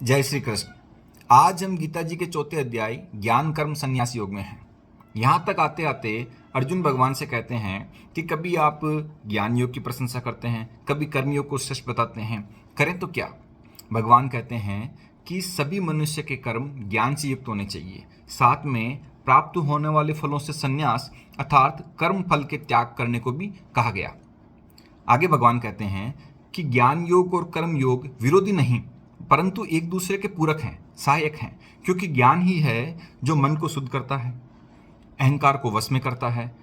जय श्री कृष्ण। आज हम गीता जी के चौथे अध्याय ज्ञान कर्म संन्यास योग में हैं। यहाँ तक आते आते अर्जुन भगवान से कहते हैं कि कभी आप ज्ञान योग की प्रशंसा करते हैं, कभी कर्म योग को श्रेष्ठ बताते हैं, करें तो क्या। भगवान कहते हैं कि सभी मनुष्य के कर्म ज्ञान से युक्त होने चाहिए, साथ में प्राप्त होने वाले फलों से संन्यास अर्थात कर्म फल के त्याग करने को भी कहा गया। आगे भगवान कहते हैं कि ज्ञान योग और कर्म योग विरोधी नहीं, परंतु एक दूसरे के पूरक हैं, सहायक हैं, क्योंकि ज्ञान ही है जो मन को शुद्ध करता है, अहंकार को वश में करता है,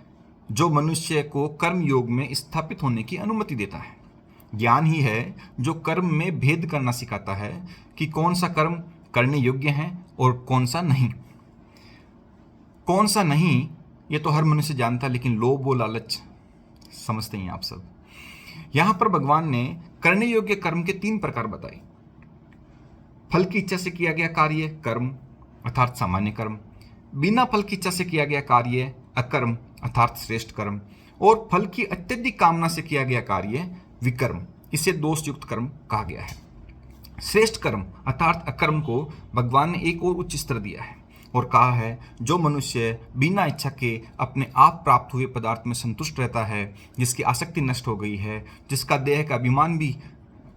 जो मनुष्य को कर्म योग में स्थापित होने की अनुमति देता है। ज्ञान ही है जो कर्म में भेद करना सिखाता है कि कौन सा कर्म करने योग्य है और कौन सा नहीं। कौन सा नहीं ये तो हर मनुष्य जानता, लेकिन लोभ और लालच समझते हैं आप सब। यहाँ पर भगवान ने करने योग्य कर्म के 3 प्रकार बताए। फल की इच्छा से किया गया कार्य कर्म अर्थात सामान्य कर्म, बिना फल की इच्छा से किया गया कार्य अकर्म अर्थात श्रेष्ठ कर्म, और फल की अत्यधिक कामना से किया गया कार्य विकर्म, इसे दोष युक्त कर्म कहा गया है। श्रेष्ठ कर्म अर्थात अकर्म को भगवान ने एक और उच्च स्तर दिया है और कहा है जो मनुष्य बिना इच्छा के अपने आप प्राप्त हुए पदार्थ में संतुष्ट रहता है, जिसकी आसक्ति नष्ट हो गई है, जिसका देह का अभिमान भी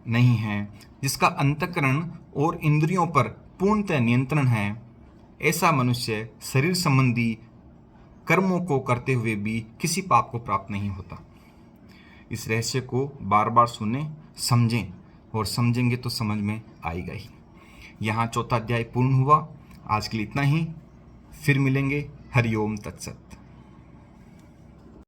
नहीं है, जिसका अंतःकरण और इंद्रियों पर पूर्णतः नियंत्रण है, ऐसा मनुष्य शरीर संबंधी कर्मों को करते हुए भी किसी पाप को प्राप्त नहीं होता। इस रहस्य को बार बार सुने, समझें, और समझेंगे तो समझ में आएगा ही। यहाँ चौथा अध्याय पूर्ण हुआ। आज के लिए इतना ही, फिर मिलेंगे। हरिओम तत्सत।